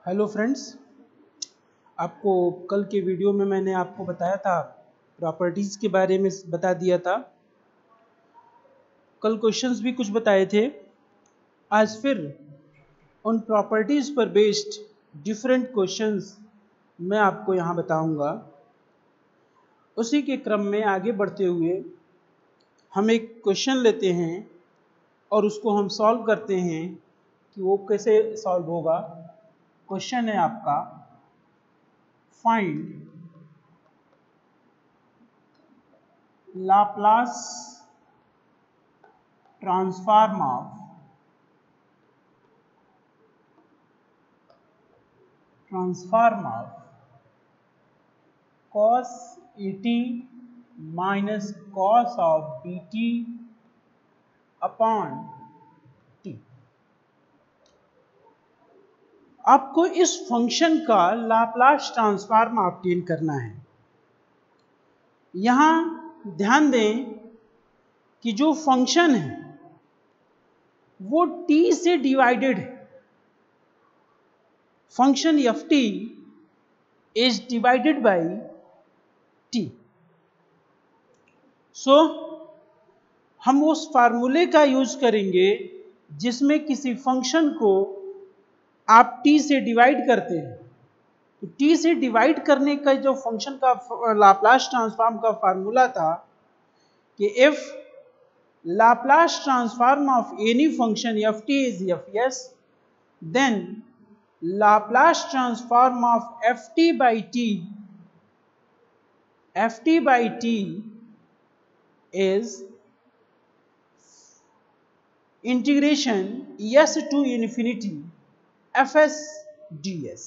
Hello friends. आपको कल के वीडियो में मैंने आपको बताया था, प्रॉपर्टीज़ के बारे में बता दिया था। कल क्वेश्चंस भी कुछ बताए थे। आज फिर उन प्रॉपर्टीज़ पर बेस्ड डिफरेंट क्वेश्चंस मैं आपको यहाँ बताऊँगा। उसी के क्रम में आगे बढ़ते हुए हम एक क्वेश्चन लेते हैं और उसको हम सॉल्व करते हैं कि वो कैसे सॉल्व होगा। क्वेश्चन है आपका, find Laplace transform of cos at minus cos of bt upon t। आपको इस फंक्शन का लाप्लास ट्रांसफॉर्म ऑब्टेन करना है। यहां ध्यान दें कि जो फंक्शन है वो t से डिवाइडेड है। Function ft is divided by t। सो हम उस फार्मूले का यूज करेंगे जिसमें किसी फंक्शन को आप t से डिवाइड करते हैं। तो t से डिवाइड करने का जो फंक्शन का लाप्लास ट्रांसफॉर्म का फार्मूला था कि if Laplace transform of any function ft is fs, then Laplace transform of ft by t is integration s to infinity fs ds।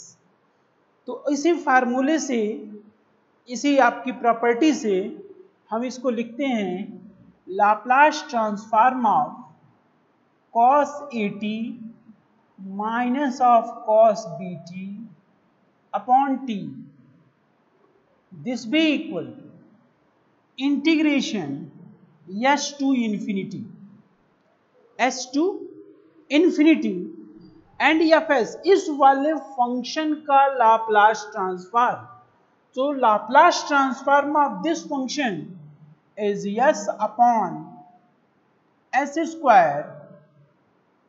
तो इसी फार्मूले से, इसी आपकी प्रॉपर्टी से हम इसको लिखते हैं Laplace transform of cos at minus of cos bt upon t, this be equal integration s to infinity and fs, इस वाले फंक्शन का लाप्लास ट्रांसफॉर्म। तो Laplace transform of this function is s upon s square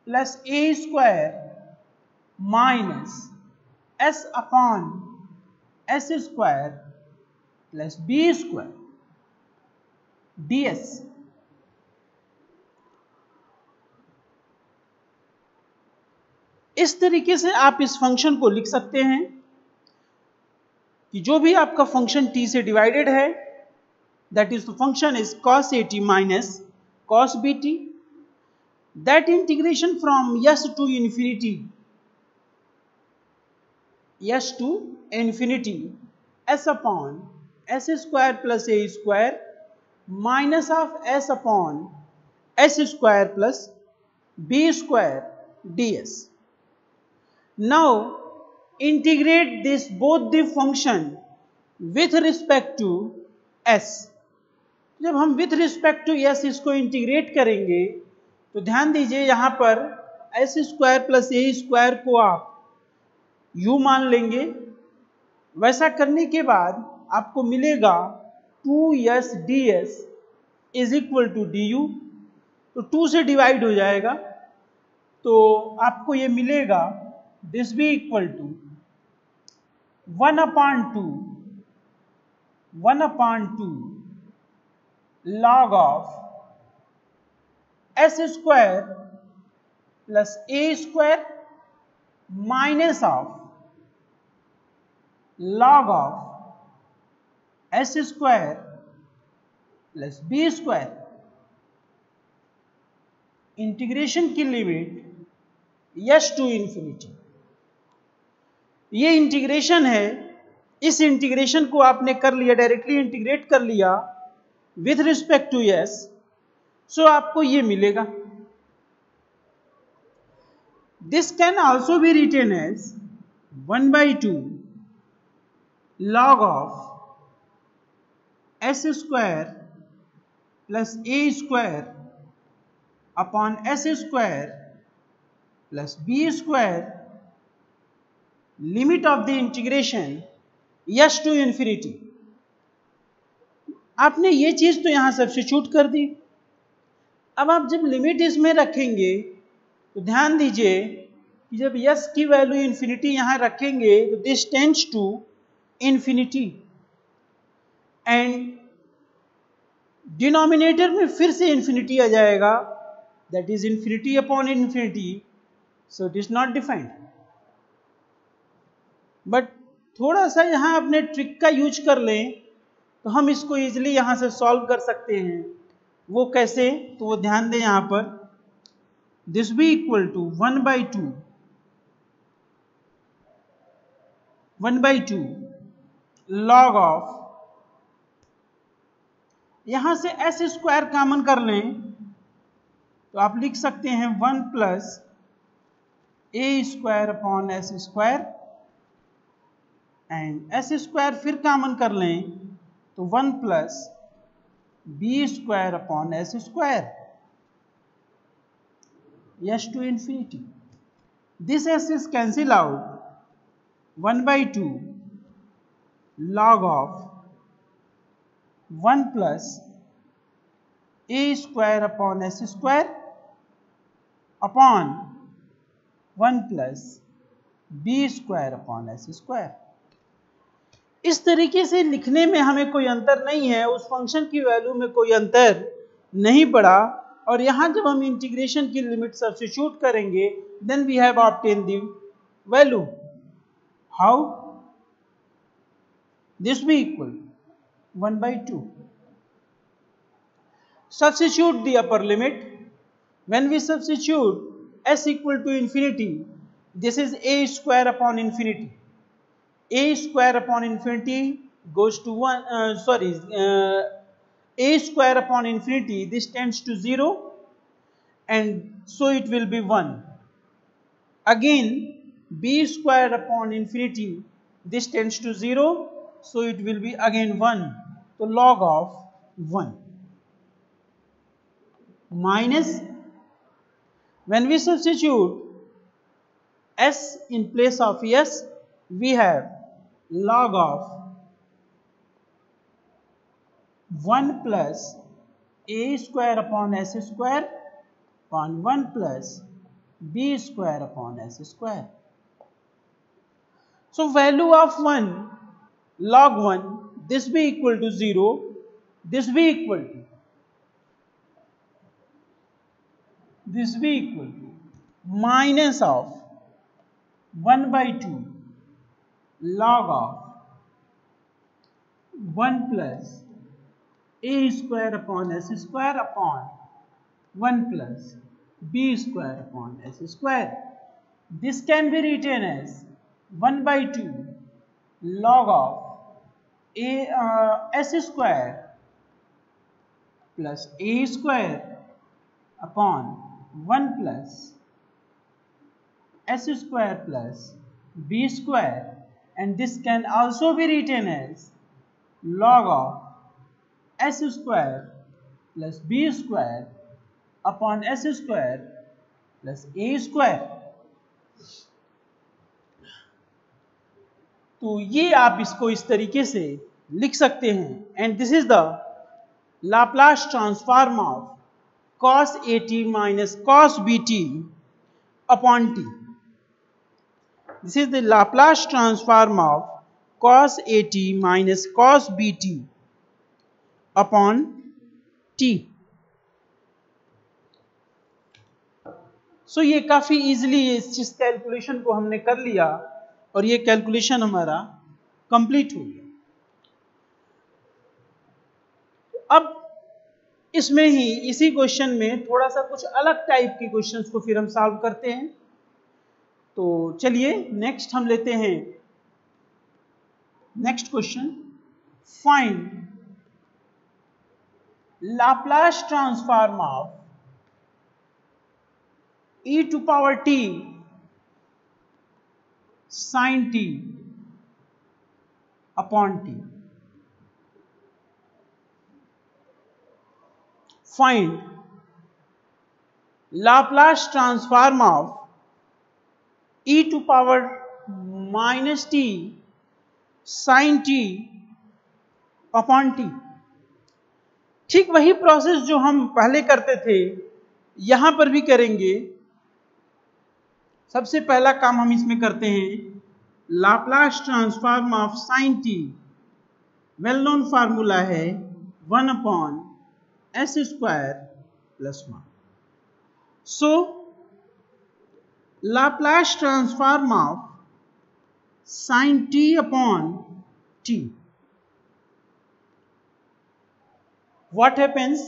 plus a square minus s upon s square plus b square ds। इस तरीके से आप इस function को लिख सकते हैं कि जो भी आपका फंक्शन t से डिवाइडेड है, that is the function is cos at minus cos bt, that integration from s to infinity s upon s square plus a square minus of s upon s square plus b square ds। Now integrate this both the function with respect to s। जब हम with respect to s इसको integrate करेंगे तो ध्यान दीजिए यहां पर s square plus a square को आप u मान लेंगे। वैसा करने के बाद आपको मिलेगा 2s ds is equal to du। तो 2 से डिवाइड हो जाएगा तो आपको ये मिलेगा, this be equal to 1 upon 2 log of s square plus a square minus of log of s square plus b square. Integration की लिमिट s टू इंफिनिटी। ये इंटीग्रेशन है, इस इंटीग्रेशन को आपने कर लिया, डायरेक्टली इंटीग्रेट कर लिया with respect to s, so आपको ये मिलेगा। This can also be written as 1/2 log of s square plus a square upon s square plus b square limit of the integration s to infinity. आपने ये चीज तो यहां substitute कर दी। अब आप जब लिमिट इसमें रखेंगे तो ध्यान दीजिए कि जब यस की वैल्यू इंफिनिटी यहां रखेंगे तो this tends to infinity, and denominator में फिर से इंफिनिटी आ जाएगा, that is infinity upon infinity, so it is not defined. But थोड़ा सा यहां अपने ट्रिक का यूज कर लें तो हम इसको इजीली यहां से सॉल्व कर सकते हैं। वो कैसे, तो वो ध्यान दें यहां पर, this be equal to 1/2 log of, यहां से एस स्क्वायर कॉमन कर लें तो आप लिख सकते हैं 1 plus a square upon s square, and s square फिर कॉमन कर लें तो 1 plus b square upon s square, s to infinity. This s is cancel out, 1/2 log of 1 plus a square upon s square upon 1 plus b square upon s square। इस तरीके से लिखने में हमें कोई अंतर नहीं है, उस फंक्शन की वैल्यू में कोई अंतर नहीं पड़ा, और यहां जब हम इंटीग्रेशन की लिमिट सब्स्टिट्यूट करेंगे then we have obtain the value. How? This be equal 1/2. Substitute the upper limit. When we substitute s equal to infinity, this is a square upon infinity. A square upon infinity goes to 1, a square upon infinity, this tends to 0, and so it will be 1. Again, b square upon infinity, this tends to 0, so it will be again 1. So log of 1 minus, when we substitute s in place of s, we have log of 1 plus a square upon s square upon 1 plus b square upon s square. So value of 1 log 1, this be equal to 0, this be equal to, this be equal to minus of 1/2 log of 1 plus a square upon s square upon 1 plus b square upon s square. This can be written as 1/2 log of s square plus a square upon 1 plus s square plus b square, and this can also be written as log of s square plus b square upon s square plus a square. तो ये आप इसको इस तरीके से लिख सकते हैं, and this is the Laplace transform of cos at minus cos bt upon t. This is the Laplace transform of cos at minus cos bt upon t. So ये काफी इजीली इस कैलकुलेशन को हमने कर लिया और ये कैलकुलेशन हमारा कंप्लीट हो गया। अब इसमें ही इसी क्वेश्चन में थोड़ा सा कुछ अलग टाइप के क्वेश्चंस को फिर हम सॉल्व करते हैं। तो चलिए नेक्स्ट हम लेते हैं next question, find Laplace transform of e to power t sin t upon t. Find Laplace transform of e to power minus t sine t upon t. ठीक वही प्रोसेस जो हम पहले करते थे यहां पर भी करेंगे। सबसे पहला काम हम इसमें करते हैं, Laplace transform of sine t, well known formula है 1/s² + 1। So Laplace transform of sine t upon t, what happens,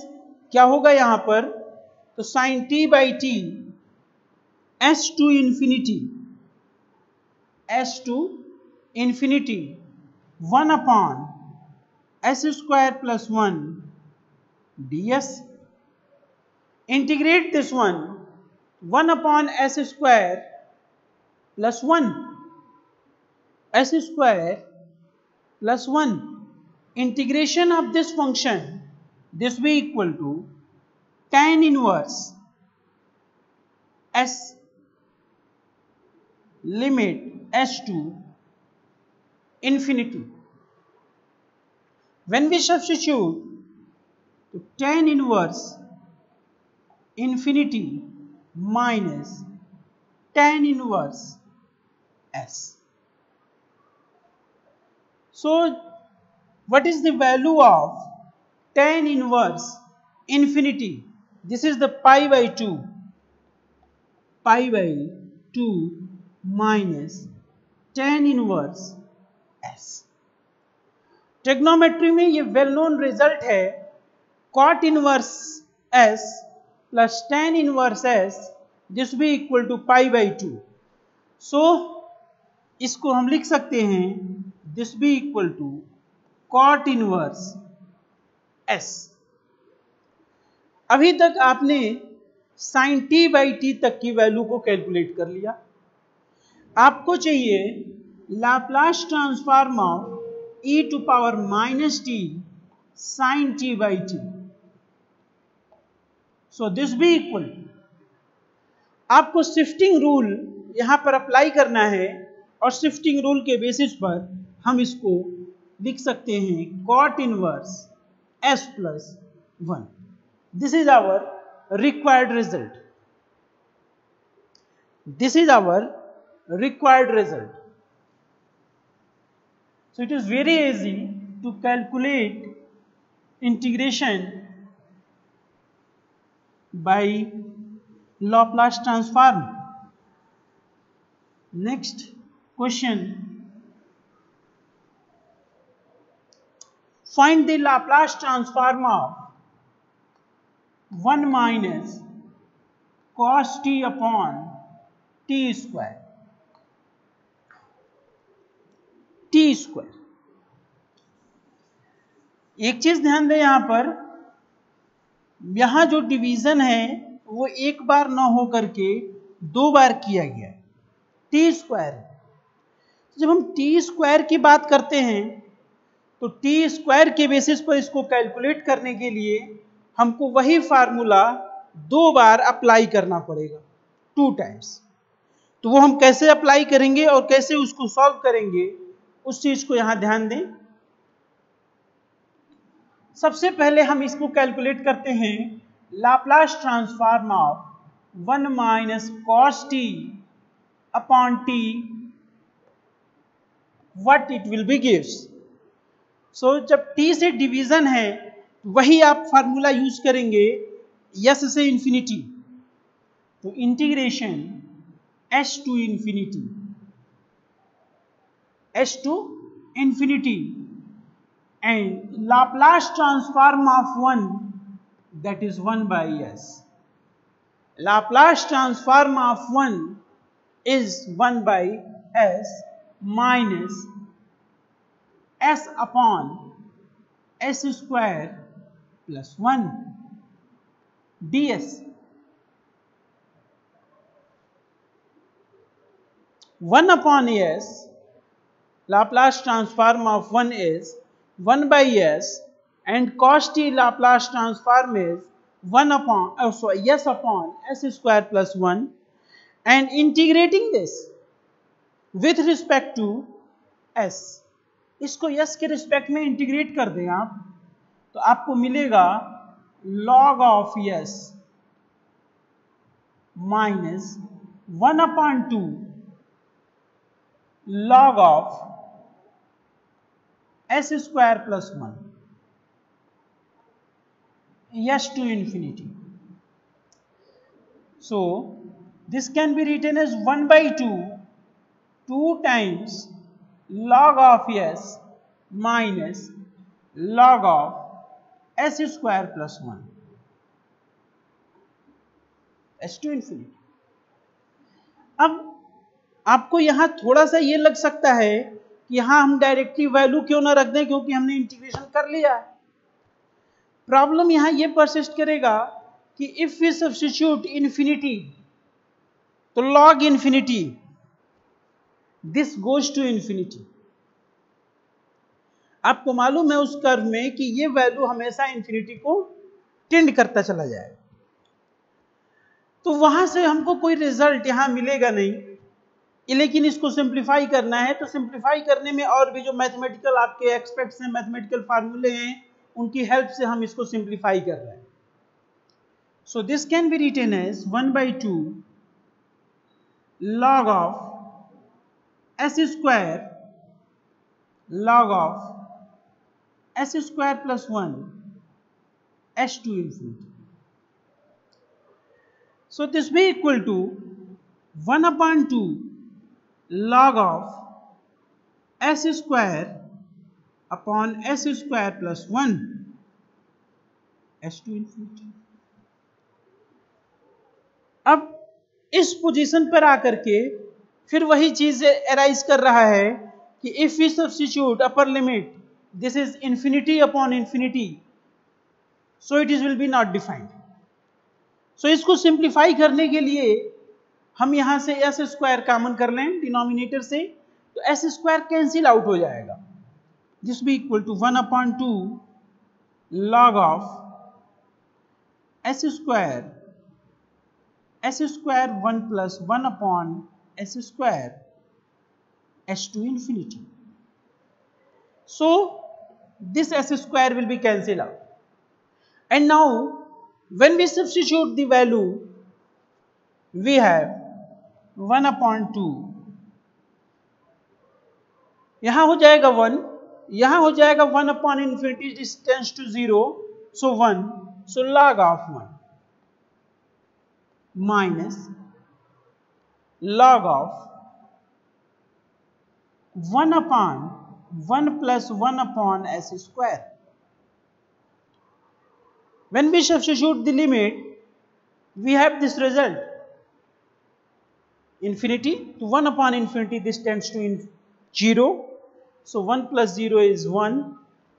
क्या होगा यहां पर, तो sine t by t s to infinity 1/s² + 1 ds। Integrate this 1/s² + 1 s² + 1 integration of this function, this will be equal to tan inverse s limit s to infinity। When we substitute to tan inverse infinity minus tan inverse s, so what is the value of tan inverse infinity? This is the pi by 2 minus tan inverse s। Trigonometry में ये well known result है, cot inverse s plus tan inverse s, this be equal to pi by 2। So इसको हम लिख सकते हैं, this be equal to cot inverse s। अभी तक आपने साइन टी बाई टी तक की वैल्यू को कैलकुलेट कर लिया। आपको चाहिए Laplace transform of e to power minus t sine t by t. So this be equal, आपको शिफ्टिंग रूल यहां पर अप्लाई करना है और शिफ्टिंग रूल के बेसिस पर हम इसको लिख सकते हैं cot inverse s plus 1। This is our required result, this is our required result। So it is very easy to calculate integration by Laplace transform। Next question, find the Laplace transform of 1 minus cos t upon t square, T square. एक चीज ध्यान दें, यहां पर यहां जो division है वो एक बार ना हो करके दो बार किया गया, टी स्क्वायर। जब हम टी स्क्वायर की बात करते हैं तो टी स्क्वायर के बेसिस पर इसको कैलकुलेट करने के लिए हमको वही फार्मूला दो बार अप्लाई करना पड़ेगा, 2 टाइम्स। तो वो हम कैसे अप्लाई करेंगे और कैसे उसको सॉल्व करेंगे, उस चीज को यहां ध्यान दें। सबसे पहले हम इसको कैलकुलेट करते हैं, Laplace transform of 1 minus cos t upon t, what it will be gives. So जब टी से डिवीजन है वही आप फार्मूला यूज करेंगे s से इंफिनिटी, तो integration s to infinity, s to infinity, and Laplace transform of 1, that is 1 by s। Laplace transform of 1 is 1 by s minus s upon s square plus 1 ds। 1 upon s, Laplace transform of 1 is 1 by s, and cos t Laplace transform is 1 upon s upon s square plus 1, and integrating this with respect to s। इसको s के respect में integrate कर दें आप, तो आपको मिलेगा log of s minus 1/2 log of s square plus 1 s to infinity. So this can be written as 1/2 2 times log of s minus log of s square plus 1 s to infinity. अब आपको यहां थोड़ा सा ये लग सकता है कि यहां हम डायरेक्टली वैल्यू क्यों ना रख दें, क्योंकि हमने इंटीग्रेशन कर लिया है। प्रॉब्लम यहां ये परसिस्ट करेगा कि इफ वी सब्स्टिट्यूट इन्फिनिटी, तो log infinity this goes to infinity. आपको मालूम है उस कर्व में कि ये वैल्यू हमेशा इन्फिनिटी को टेंड करता चला जाएगा, तो वहां से हमको कोई रिजल्ट यहां मिलेगा नहीं। लेकिन इसको सिंप्लीफाई करना है, तो सिंप्लीफाई करने में और भी जो मैथमेटिकल आपके एक्सपेक्ट्स हैं, मैथमेटिकल फार्मूले हैं, उनकी हेल्प से हम इसको सिंप्लीफाई कर रहे हैं। So this can be written as 1/2 log of s square log of s square plus 1 s to infinity. So this will be equal to 1/2 log of s square upon s square plus 1 s to infinity. अब इस position पर आकर के फिर वही चीज arise कर रहा है कि if we substitute upper limit this is infinity upon infinity, so it is will be not defined. So इसको सिंप्लीफाई करने के लिए हम यहां से एस स्क्वायर कॉमन कर लें डिनोमिनेटर से, तो एस स्क्वायर कैंसिल आउट हो जाएगा। This be equal to 1/2 log of s square 1 plus 1 upon s square s to infinity. So this s square will be cancelled out, and now when we substitute the value, we have 1/2, यहां हो जाएगा 1, यहां हो जाएगा 1 upon infinity, this tends to 0, so 1, so log of 1 minus log of 1 upon 1 plus 1 upon s square. When we substitute the limit, we have this result, infinity to 1 upon infinity, this tends to 0, so 1 plus 0 is 1,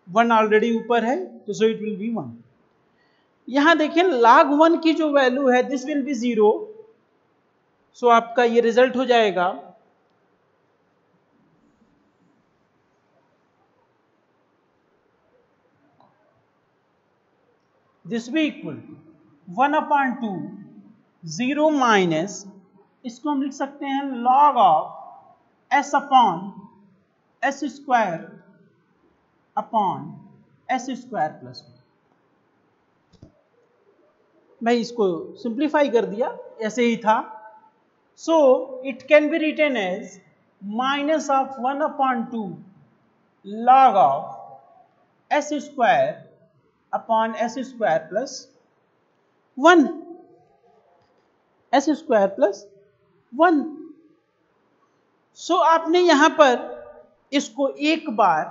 1 already ऊपर है, तो so it will be 1. यहां देखिए log 1 की जो value है this will be 0, सो आपका ये रिजल्ट हो जाएगा this be equal to 1/2 0 minus, इसको हम लिख सकते हैं log of s upon s square upon s square plus 1। मैं इसको सिंप्लीफाई कर दिया, ऐसे ही था। So it can be written as minus of 1/2 log of s square upon s square plus 1, s square plus 1। सो आपने यहां पर इसको एक बार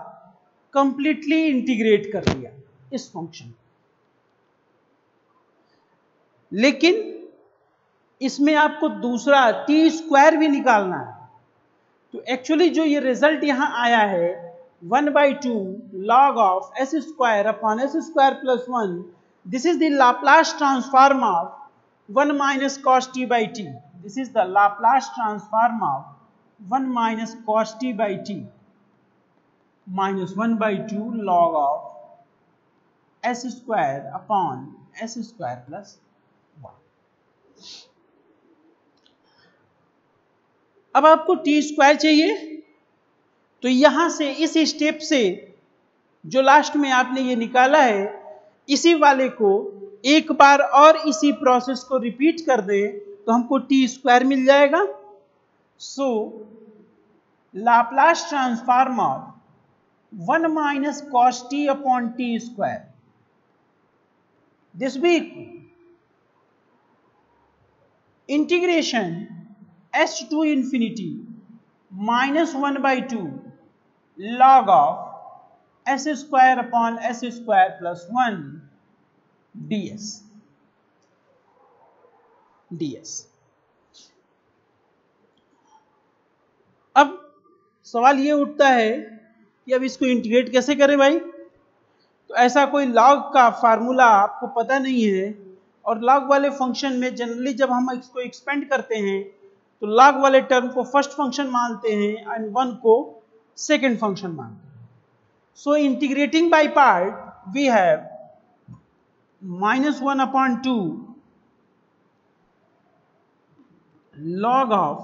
कंप्लीटली इंटीग्रेट कर दिया इस फंक्शन, लेकिन इसमें आपको दूसरा टी स्क्वायर भी निकालना है। तो एक्चुअली जो ये रिजल्ट यहां आया है 1/2 log of s square upon s square plus 1, this is the Laplace transform of 1 minus cos t by t. This is the Laplace transform of 1 minus cos t by t minus 1/2 log of s square upon s square plus 1। अब आपको T square चाहिए, तो यहां से इस step से जो last में आपने ये निकाला है, इसी वाले को एक बार और इसी प्रोसेस को रिपीट कर दे तो हमको टी स्क्वायर मिल जाएगा। So Laplace transform of 1 minus cos t upon t square, this भी integration s to infinity minus 1 by 2 log of s square upon s square plus 1 ds। अब सवाल ये उठता है कि अब इसको इंटीग्रेट कैसे करें भाई। तो ऐसा कोई लॉग का फार्मूला आपको पता नहीं है, और लॉग वाले फंक्शन में जनरली जब हम इसको एक्सपेंड करते हैं तो लॉग वाले टर्म को फर्स्ट फंक्शन मानते हैं एंड वन को सेकंड फंक्शन मानते हैं। So integrating by part we have -1 upon 2 log of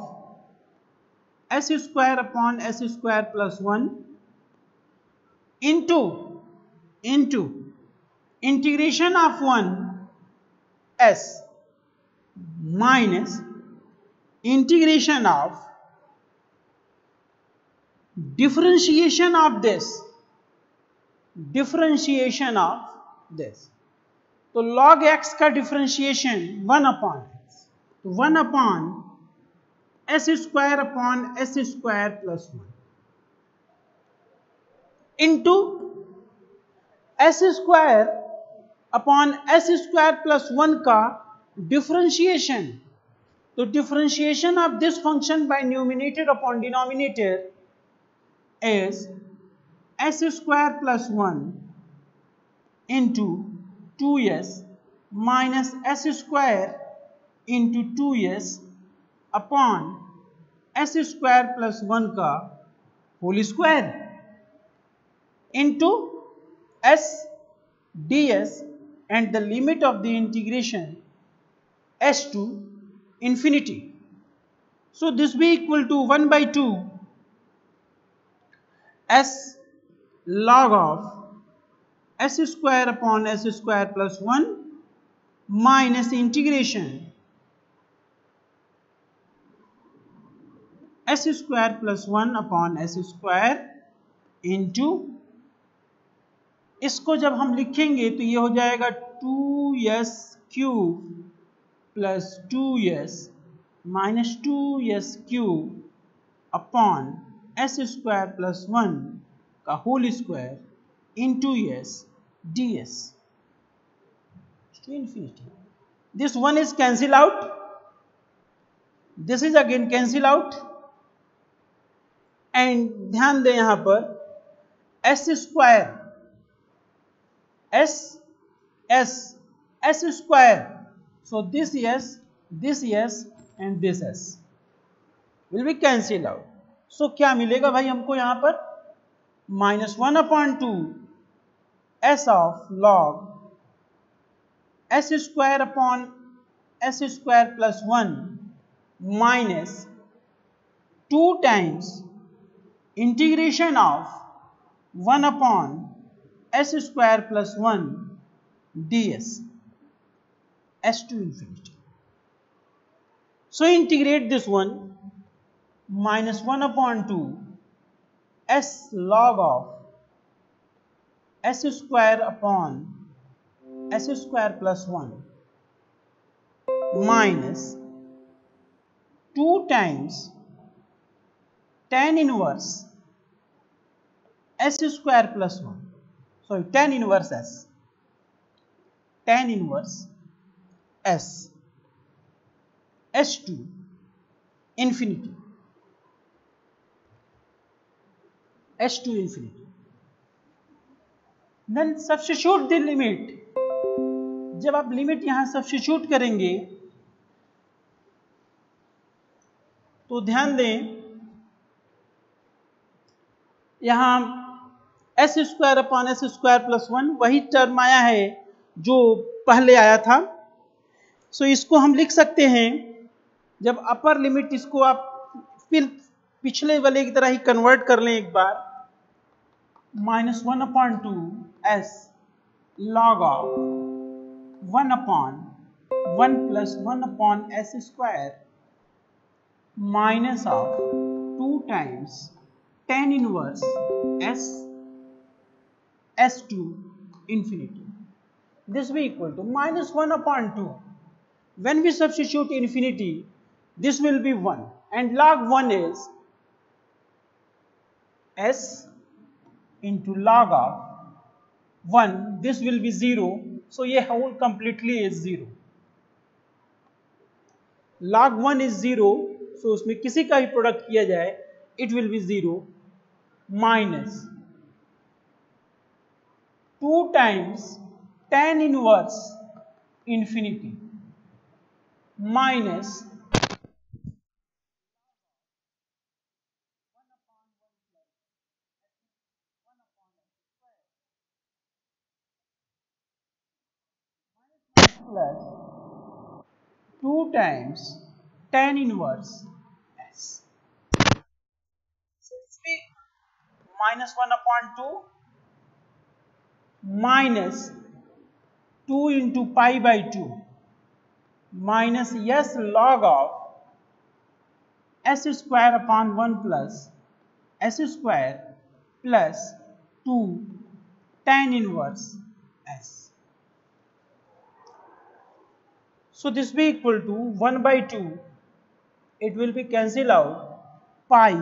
s square upon s square plus 1 into integration of 1 s minus integration of differentiation of this तो log x का differentiation 1 upon x, तो 1 upon s square upon s square plus 1 into s square upon s square plus 1 का differentiation. तो differentiation of this function by numerator upon denominator is s square plus 1 into 2s minus s square into 2s upon s square plus 1 का whole square into s ds and the limit of the integration s to infinity. So this will be equal to 1 by 2 s log of s square upon s square plus 1 minus integration s square plus 1 upon s square into, इसको जब हम लिखेंगे तो ये हो जाएगा 2s cube plus 2s minus 2s cube upon s square plus 1 का whole square into s ds to infinity. This one is cancel out, this is again cancel out, and ध्यान दें यहां पर s square s square, so this s and this s will be cancel out. So क्या मिलेगा भाई हमको यहां पर -1 upon 2 s of log s square upon s square plus 1 minus 2 times integration of 1 upon s square plus 1 ds s to infinity. So integrate this one, -1 upon 2 s log of s square upon s square plus 1 minus 2 times tan inverse s square plus 1, sorry, tan inverse s s to infinity, s to infinity. Then substitute the limit. जब आप limit यहां substitute करेंगे तो ध्यान दें यहां S square upon s square plus 1 वही term आया है जो पहले आया था। सो इसको हम लिख सकते हैं, जब अपर लिमिट इसको आप फिर पिछले वाले की तरह ही कन्वर्ट कर लें एक बार, -1/2 s log of 1/1 plus 1/s square minus of 2 times tan inverse s to infinity. This will be equal to -1/2. When we substitute infinity, this will be 1, and log 1 is s into log of 1, this will be 0, so ये whole completely is 0. log 1 is 0, so उसमें किसी का भी product किया जाए it will be 0, minus 2 times tan inverse infinity minus plus 2 times tan inverse s. So this will be -1/2 minus 2 into pi by 2 minus s log of s square upon 1 plus s square plus 2 tan inverse s. So this will be equal to 1/2, it will be cancelled out, pi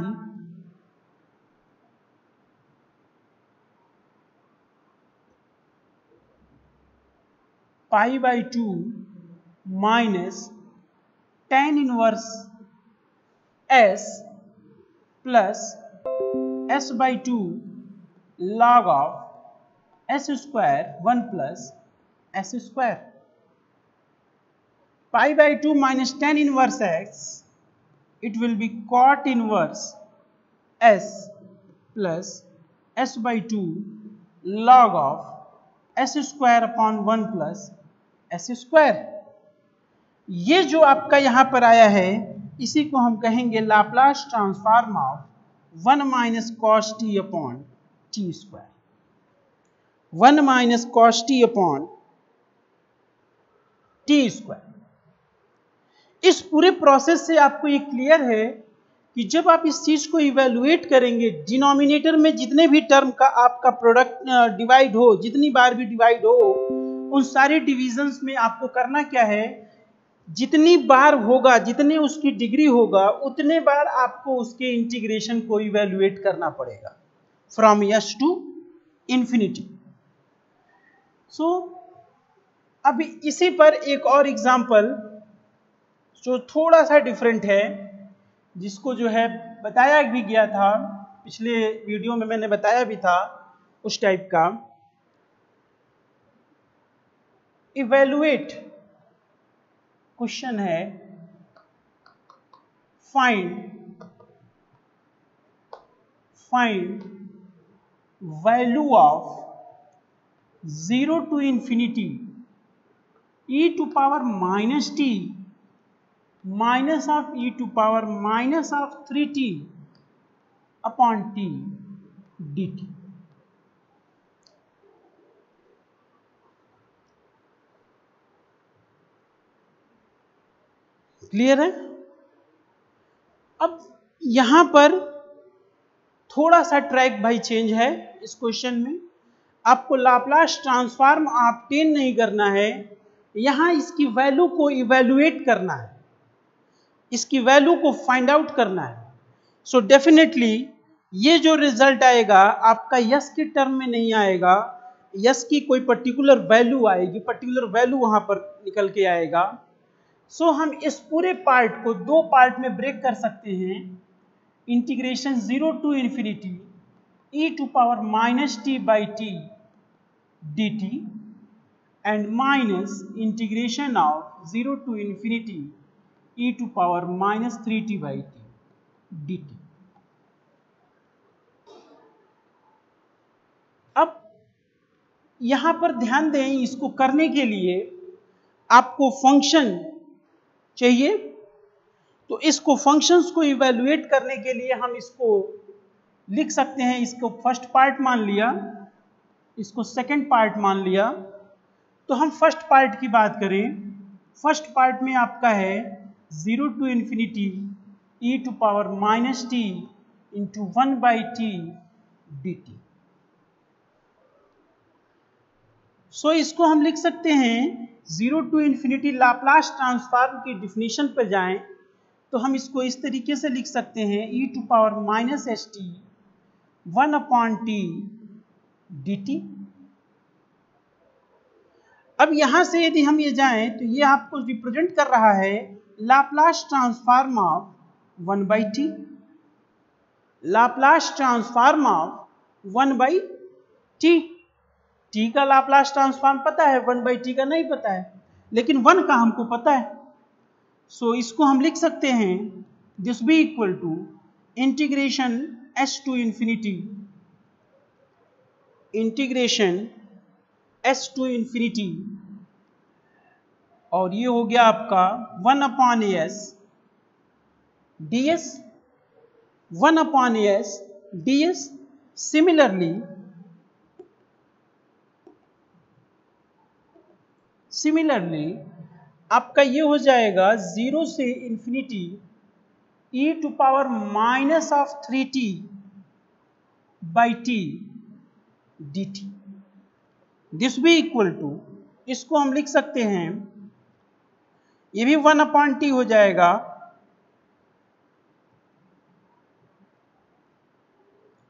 by 2 minus tan inverse s plus s by 2 log of s square 1 plus s square. Pi by 2 minus tan inverse x, it will be cot inverse s plus s by 2 log of s square upon 1 plus s square. ये जो आपका यहां पर आया है इसी को हम कहेंगे Laplace transform of 1 minus cos t upon t square. 1 minus cos t upon t square. इस पूरे प्रोसेस से आपको ये क्लियर है कि जब आप इस चीज को इवेलुएट करेंगे, डिनोमिनेटर में जितने भी टर्म का आपका प्रोडक्ट डिवाइड हो, जितनी बार भी डिवाइड हो, उन सारे डिविजन्स में आपको करना क्या है, जितनी बार होगा, जितने उसकी डिग्री होगा, उतने बार आपको उसके इंटीग्रेशन को इवेलुएट करना पड़ेगा फ्रॉम एस टू इंफिनिटी. सो अब इसी पर एक और एग्जांपल जो थोड़ा सा डिफरेंट है, जिसको जो है बताया भी गया था पिछले वीडियो में, मैंने बताया भी था उस टाइप का. इवेलुएट क्वेश्चन है, find value of 0 to infinity e to power minus t minus of e to power minus of 3t upon t dt. Clear है? अब यहां पर थोड़ा सा ट्रैक भाई चेंज है इस क्वेश्चन में. आपको लाप्लास ट्रांसफॉर्म ऑब्टेन नहीं करना है, यहां इसकी वैल्यू को इवेलुएट करना है, इसकी वैल्यू को फाइंड आउट करना है. सो डेफिनेटली ये जो रिजल्ट आएगा आपका यस के टर्म में नहीं आएगा, यस की कोई पर्टिकुलर वैल्यू आएगी, पर्टिकुलर वैल्यू वहां पर निकल के आएगा. सो हम इस पूरे पार्ट को दो पार्ट में ब्रेक कर सकते हैं, integration 0 to infinity e to power minus t by t dt and minus integration of 0 to infinity e to power minus 3t by t dt. अब यहां पर ध्यान दें, इसको करने के लिए आपको फंक्शन चाहिए. तो इसको फंक्शंस को इवेल्युएट करने के लिए हम इसको लिख सकते हैं, इसको फर्स्ट पार्ट मान लिया, इसको सेकंड पार्ट मान लिया। तो हम फर्स्ट पार्ट की बात करें, फर्स्ट पार्ट में आपका है 0 to infinity e to power minus t into 1 by t dt। सो इसको हम लिख सकते हैं 0 to infinity लाप्लास ट्रांसफॉर्म की डिफिनीशन पर जाएं तो हम इसको इस तरीके से लिख सकते हैं e to power minus st 1 upon t dt। अब यहां से यदि हम ये जाएं तो ये आपको रिप्रेजेंट कर रहा है Laplace transform of 1 by t, Laplace transform of 1 by t। t का लाप्लास ट्रांसफॉर्म पता है, 1 by t का नहीं पता है, लेकिन 1 का हमको पता है। सो इसको हम लिख सकते हैं this be equal to integration s to infinity, integration s to infinity, और ये हो गया आपका 1 upon s ds, 1 upon s ds। Similarly आपका ये हो जाएगा 0 से infinity e to power minus of 3t by t dt। This be equal to, इसको हम लिख सकते हैं, ये भी 1 अपॉन t हो जाएगा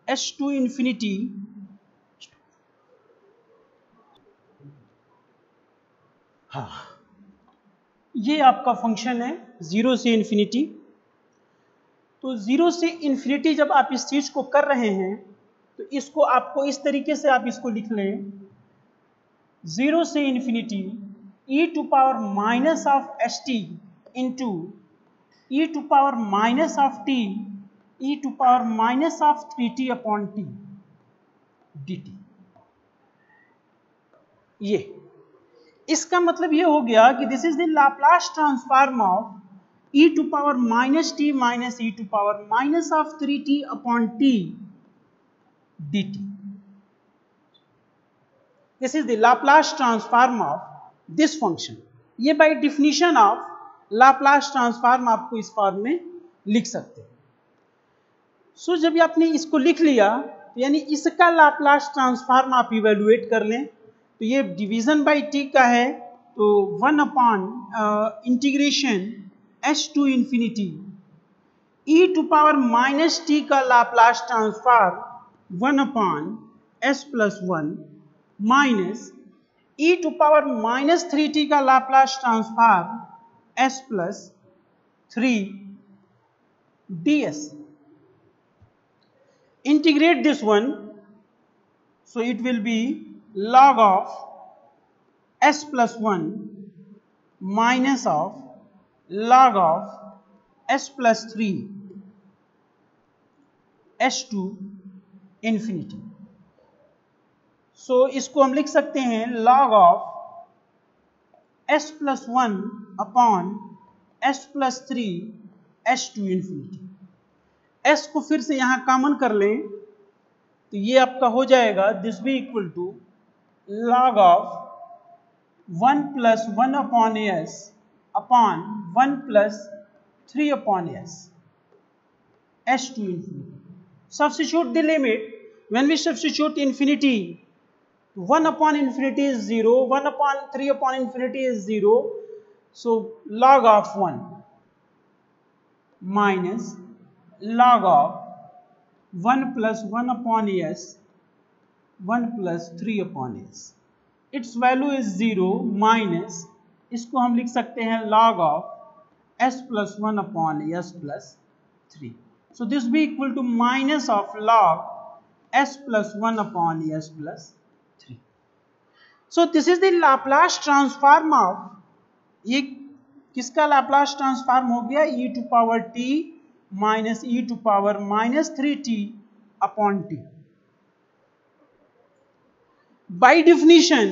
s टू इंफिनिटी हाँ, ये आपका फंक्शन है 0 से इंफिनिटी। तो 0 से इंफिनिटी जब आप इस चीज को कर रहे हैं तो इसको आपको इस तरीके से आप इसको लिख लें 0 से infinity e to power minus of s t into e to power minus of t e to power minus of 3t upon t dt। ये इसका मतलब ये हो गया कि this is the Laplace transform of e to power minus t minus e to power minus of 3t upon t dt। This is the Laplace transform of this function. ये by definition of Laplace transform आपको इस form में लिख सकते हैं। सो जब आपने इसको लिख लिया तो यानी इसका लाप्लास ट्रांसफॉर्म आप इवेलुएट कर लें तो ये डिवीजन बाय t का है, तो 1 upon integration s to infinity e to power minus t का Laplace transform 1 upon s plus 1 minus e to power minus 3t का Laplace transform s plus 3 ds। Integrate this one, so it will be log of s plus 1 minus of log of s plus 3 s to infinity। So इसको हम लिख सकते हैं log of s plus 1 upon s plus 3 s to infinity। s को फिर से यहां common कर लें तो ये आपका हो जाएगा this be equal to log of 1 plus 1 upon s upon 1 plus 3 upon s s to infinity। Substitute the limit, when we substitute infinity 1 upon infinity is 0, 1 upon 3 upon infinity is 0, so log of 1 minus log of 1 plus 1 upon s 1 plus 3 upon s, its value is 0 minus, इसको हम लिख सकते हैं log of s plus 1 upon s plus 3। So this be equal to minus of log s plus 1 upon s plus 3। So this is the Laplace transform of, ये किसका Laplace transform हो गया, e to power t minus e to power minus 3t upon t। By definition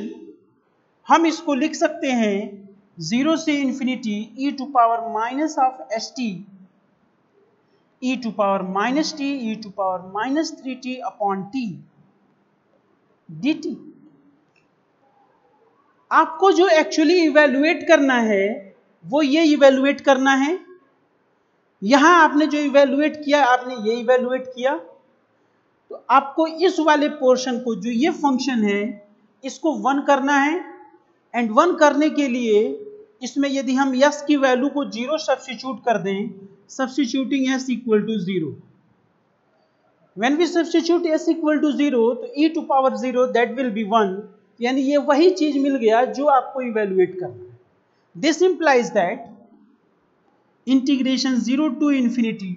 हम इसको लिख सकते हैं 0 से infinity e to power minus of st e to power minus t e to power minus 3t upon t dt। आपको जो actually evaluate करना है वो ये इवेल्युएट करना है। यहां आपने जो इवेल्युएट किया, आपने ये इवेल्युएट किया, तो आपको इस वाले पोर्शन को, जो ये फंक्शन है, इसको 1 करना है। एंड 1 करने के लिए इसमें यदि हम s की वैल्यू को 0 सब्स्टिट्यूट कर दें, substituting s equal to 0, when we substitute s equal to 0 तो e to power 0 that will be 1, यानी ये वही चीज मिल गया जो आपको इवेल्युएट करना है। This implies that integration 0 to infinity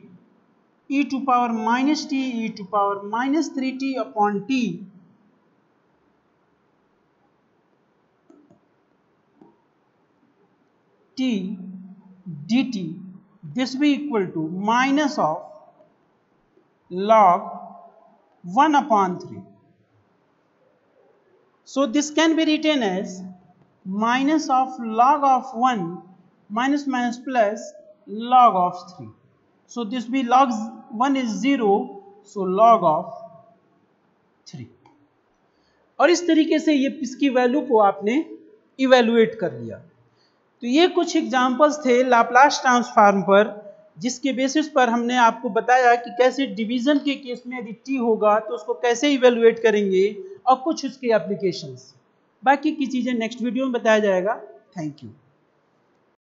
e to power minus t e to power minus 3t upon t t dt, this will be equal to minus of log 1 upon 3. So this can be written as minus of log of 1 minus minus plus log of 3. So this will be log 1 is 0, so log of 3. और इस तरीके से ये इसकी value को आपने evaluate कर लिया। तो ये कुछ एग्जाम्पल्स थे लाप्लास ट्रांसफॉर्म पर, जिसके बेसिस पर हमने आपको बताया कि कैसे डिवीजन के केस में यदि t होगा तो उसको कैसे इवेल्युएट करेंगे और कुछ उसके एप्लीकेशंस। बाकी की चीज़ें नेक्स्ट वीडियो में बताया जाएगा। Thank you.